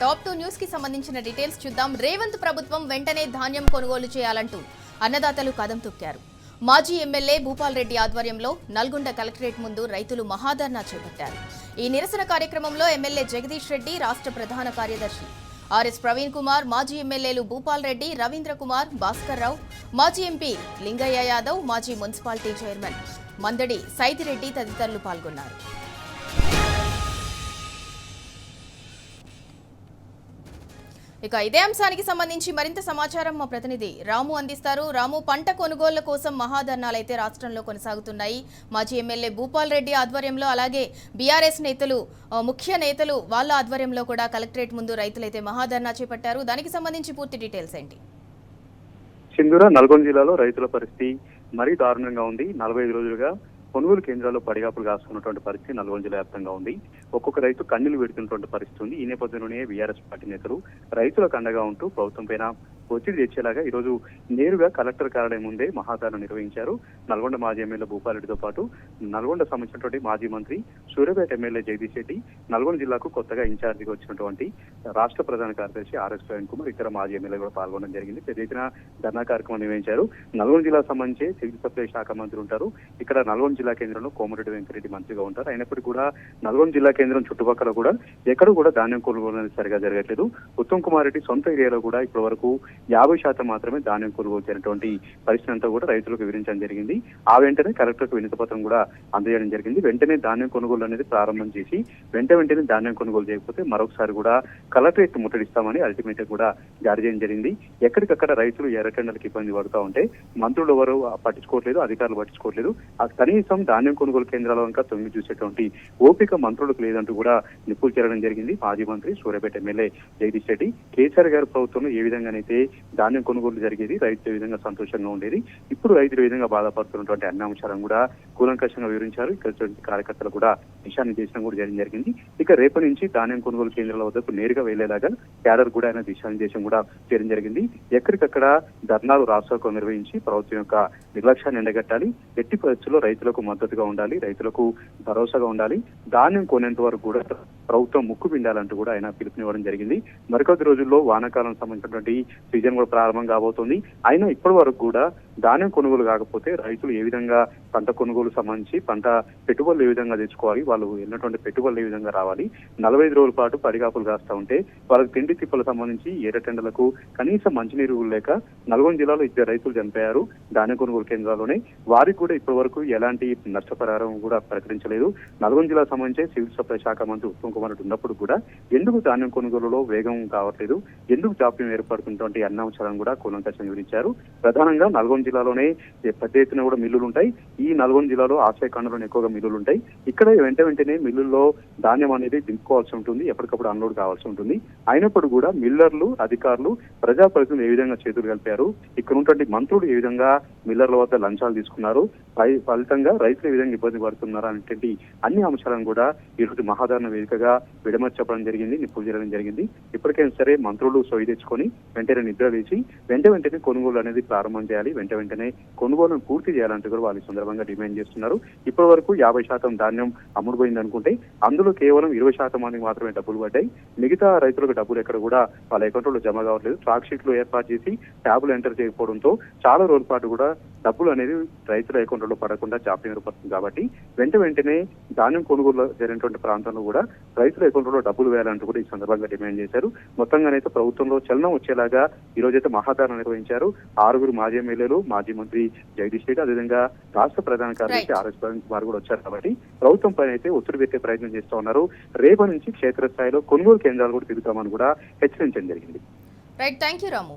Top 2 news కి సంబంధించిన details చూద్దాం. రేవంత్ ప్రభుత్వం వెంటనే ధాన్యం కొనుగోలు చేయాలంటూ అన్నదాతలు కదం తొక్కారు. మాజీ ఎమ్మెల్యే భూపాల్ రెడ్డి ఆధ్వర్యంలో నల్గొండ కలెక్టరేట్ ముందు రైతులు మహాధర్నా చేపట్టారు. ఈ నిరసన కార్యక్రమంలో ఎమ్మెల్యే జగదీష్ రెడ్డి, రాష్ట్ర ప్రధాన కార్యదర్శి ఆర్ఎస్ ప్రవీణ్ కుమార్, మాజీ ఎమ్మెల్యేలు భూపాల్ రెడ్డి, రవీంద్ర కుమార్, భాస్కర్ రావు, మాజీ ఎంపీ లింగయ్య యాదవ్, మాజీ మున్సిపాలిటీ చైర్మన్ మందడి సైదిరెడ్డి తదితరులు పాల్గొన్నారు. ఇక ఇదే అంశానికి సంబంధించి మరింత సమాచారం మా ప్రతినిధి రాము అందిస్తారు. రాము, పంట కొనుగోళ్ల కోసం మహాధర్నాలు అయితే రాష్ట్రంలో కొనసాగుతున్నాయి. మాజీ ఎమ్మెల్యే భూపాల్ రెడ్డి ఆధ్వర్యంలో, అలాగే బీఆర్ఎస్ నేతలు, ముఖ్య నేతలు వాళ్ళ ఆధ్వర్యంలో కూడా కలెక్టరేట్ ముందు రైతులైతే మహాధర్నా చేపట్టారు. దానికి సంబంధించి పూర్తి డీటెయిల్స్ ఏంటి? సింధూర, నల్గొండ జిల్లాలో రైతుల పరిస్థితి మరీ దారుణంగా ఉంది. 45 రోజులుగా కొనుగోలు కేంద్రాల్లో పడిగాపులు కాస్తున్నటువంటి పరిస్థితి నల్గొండ జిల్లా వ్యాప్తంగా ఉంది. ఒక్కొక్క రైతు కన్నీళ్లు పెడుతున్నటువంటి పరిస్థితి ఉంది. ఈ నేపథ్యంలోనే బీఆర్ఎస్ పార్టీ నేతలు రైతులకు అండగా ఉంటూ ప్రభుత్వం పైన ఒత్తిడి తెచ్చేలాగా ఈరోజు నేరుగా కలెక్టర్ కార్యాలయం ముందే మహాధర్నా నిర్వహించారు. నల్గొండ మాజీ ఎమ్మెల్యే భూపాల్ రెడ్డితో పాటు నల్గొండ సంబంధించినటువంటి మాజీ మంత్రి సూర్యాపేట ఎమ్మెల్యే జగదీష్ రెడ్డి, నల్గొండ జిల్లాకు కొత్తగా ఇన్ఛార్జిగా వచ్చినటువంటి రాష్ట్ర ప్రధాన కార్యదర్శి ఆర్ఎస్ ప్రవీణ్ కుమార్, ఇతర మాజీ ఎమ్మెల్యే కూడా పాల్గొనడం జరిగింది. పెద్ద ఎత్తున ధర్నా కార్యక్రమం నిర్వహించారు. నల్గొండ జిల్లాకు సంబంధించి సివిల్ సప్లై శాఖ మంత్రి ఉంటారు. ఇక్కడ నల్గొండ జిల్లా కేంద్రంలో కోమరెడ్డి వెంకరెడ్డి మంత్రిగా ఉంటారు. అయినప్పటికీ కూడా నల్గొండ జిల్లా కేంద్రం చుట్టుపక్కల కూడా ఎక్కడ కూడా ధాన్యం కొనుగోలు అనేది సరిగా జరగట్లేదు. ఉత్తమ్ కుమార్ రెడ్డి సొంత ఏరియాలో కూడా ఇప్పటి వరకు 50% మాత్రమే ధాన్యం కొనుగోలు చేసినటువంటి పరిస్థితి అంతా కూడా రైతులకు వివరించడం జరిగింది. ఆ వెంటనే కలెక్టర్కు వినతి పత్రం కూడా అందజేయడం జరిగింది. వెంటనే ధాన్యం కొనుగోలు అనేది ప్రారంభం చేసి వెంటనే ధాన్యం కొనుగోలు చేయకపోతే మరొకసారి కూడా కలెక్టరేట్ ముట్టడిస్తామని అల్టిమేట్ కూడా జారీ చేయడం జరిగింది. ఎక్కడికక్కడ రైతులు ఎర్రటెండలకు ఇబ్బంది పడుతూ ఉంటే మంత్రులు ఎవరు పట్టించుకోవట్లేదు, అధికారులు పట్టించుకోవట్లేదు. కనీసం ధాన్యం కొనుగోలు కేంద్రాల వంక తొంగి చూసేటువంటి ఓపిక మంత్రులకు లేదంటూ కూడా నిప్పులు చేరడం జరిగింది. మాజీ మంత్రి సూర్యాపేట ఎమ్మెల్యే జగదీష్ రెడ్డి, కేసీఆర్ గారి ప్రభుత్వంలో ఏ విధంగానైతే ధాన్యం కొనుగోలు జరిగేది, రైతులు ఏ విధంగా సంతోషంగా ఉండేది, ఇప్పుడు రైతులు ఏ విధంగా బాధపడుతున్నటువంటి అన్ని అంశాలను కూడా కూలంకషంగా వివరించారు. ఇక్కడ కార్యకర్తలు కూడా దిశానిర్దేశం కూడా చేయడం జరిగింది. ఇక రేపటి నుంచి ధాన్యం కొనుగోలు కేంద్రాల వద్దకు నేరుగా వెళ్లేలాగా క్యాడర్ కూడా ఆయన దిశానిర్దేశం కూడా చేయడం జరిగింది. ఎక్కడికక్కడ ధర్నాలు రాష్ట్రాలకు నిర్వహించి ప్రభుత్వం యొక్క నిర్లక్ష్యాన్ని ఎండగట్టాలి, ఎట్టి పరిస్థితుల్లో రైతులకు మద్దతుగా ఉండాలి, రైతులకు భరోసాగా ఉండాలి, ధాన్యం కొనేంత వరకు కూడా ప్రభుత్వం ముక్కు పిండాలంటూ కూడా ఆయన పిలుపునివ్వడం జరిగింది. మరికొద్ది రోజుల్లో వానాకాలం సంబంధించినటువంటి సీజన్ కూడా ప్రారంభం కాబోతోంది. అయినా ఇప్పటి వరకు కూడా ధాన్యం కొనుగోలు కాకపోతే రైతులు ఏ విధంగా పంట కొనుగోలు సంబంధించి పంట పెట్టుబడులు ఏ విధంగా తెచ్చుకోవాలి, వాళ్ళు వెళ్ళినటువంటి పెట్టుబడులు ఏ విధంగా రావాలి, 45 రోజుల పాటు పడిగాపులు కాస్తా ఉంటే వాళ్ళకి తిండి తిప్పలకు సంబంధించి ఏరటెండలకు కనీసం మంచినీరు లేక నల్గొండ జిల్లాలో 2 రైతులు చనిపోయారు ధాన్యం కొనుగోలు కేంద్రాల్లోనే. వారికి కూడా ఇప్పటి వరకు ఎలాంటి నష్టపరిహారం కూడా ప్రకటించలేదు. నల్గొండ జిల్లాకు సంబంధించి సివిల్ సప్లై శాఖ మంత్రి ఉత్తమ్ కుమార్ రెడ్డి ఉన్నప్పుడు కూడా ఎందుకు ధాన్యం కొనుగోలులో వేగం కావట్లేదు, ఎందుకు జాప్యం ఏర్పడుతున్నటువంటి అన్ని అంశాలను కూడా కూలంకషంగా వివరించారు. ప్రధానంగా నల్గొండ జిల్లాలోనే పెద్ద ఎత్తున కూడా మిల్లులు ఉంటాయి. ఈ నల్గొండ జిల్లాలో ఆశ్రయఖండంలో ఎక్కువగా మిల్లులు ఉంటాయి. ఇక్కడ వెంటనే మిల్లుల్లో ధాన్యం అనేది దింపుకోవాల్సి ఉంటుంది, ఎప్పటికప్పుడు అన్లోడ్ కావాల్సి ఉంటుంది. అయినప్పుడు కూడా మిల్లర్లు, అధికారులు, ప్రజాప్రతినిధులు ఏ విధంగా చేతులు కలిపారు, ఇక్కడ ఉన్నటువంటి మంత్రులు ఏ విధంగా మిల్లర్ల వద్ద లంచాలు తీసుకున్నారు, ఫలితంగా రైతులు ఏ విధంగా ఇబ్బంది పడుతున్నారు అనేటువంటి అన్ని అంశాలను కూడా ఈరోజు మహాధర్నా వేదికగా విడమర్చి చెప్పడం జరిగింది, నిప్పులు చేయడం జరిగింది. ఇప్పటికైనా సరే మంత్రులు సొయ్యి తెచ్చుకొని వెంటనే నిద్ర లేచి వెంటనే కొనుగోలు అనేది ప్రారంభం చేయాలి, వెంటనే కొనుగోలును పూర్తి చేయాలంటూ కూడా వాళ్ళు సందర్భంగా డిమాండ్ చేస్తున్నారు. ఇప్పటి వరకు 50% ధాన్యం అమ్ముడుపోయింది అనుకుంటే అందులో కేవలం 20% మందికి మాత్రమే డబ్బులు పడ్డాయి. మిగతా రైతులకు డబ్బులు ఎక్కడ కూడా వాళ్ళ అకౌంట్లో జమ కావట్లేదు. ట్రాక్ షీట్లు ఏర్పాటు చేసి ట్యాబులు ఎంటర్ చేయకపోవడంతో చాలా రోజుల పాటు కూడా డబ్బులు అనేది రైతుల అకౌంట్లో పడకుండా జాప్యం ఏర్పడుతుంది. కాబట్టి వెంటనే ధాన్యం కొనుగోలు జరిగినటువంటి ప్రాంతంలో కూడా రైతుల అకౌంట్లో డబ్బులు వేయాలంటూ కూడా ఈ సందర్భంగా డిమాండ్ చేశారు. మొత్తంగానైతే ప్రభుత్వంలో చలనం వచ్చేలాగా ఈ రోజైతే మహాధర్నా నిర్వహించారు. 6 మాజీ ఎమ్మెల్యేలు, మాజీ మంత్రి జగదీష్ రెడ్డి, అదేవిధంగా రాష్ట్ర ప్రధాన కార్యదర్శి ఆర్ఎస్ ప్రవీణ్ కుమార్ కూడా వచ్చారు. కాబట్టి ప్రభుత్వం పైన అయితే ఒత్తిడి పెట్టే ప్రయత్నం చేస్తూ ఉన్నారు. రేపటి నుంచి క్షేత్రస్థాయిలో కొనుగోలు కేంద్రాలు కూడా తిరుగుతామని కూడా హెచ్చరించడం జరిగింది. Right, thank you Ramu.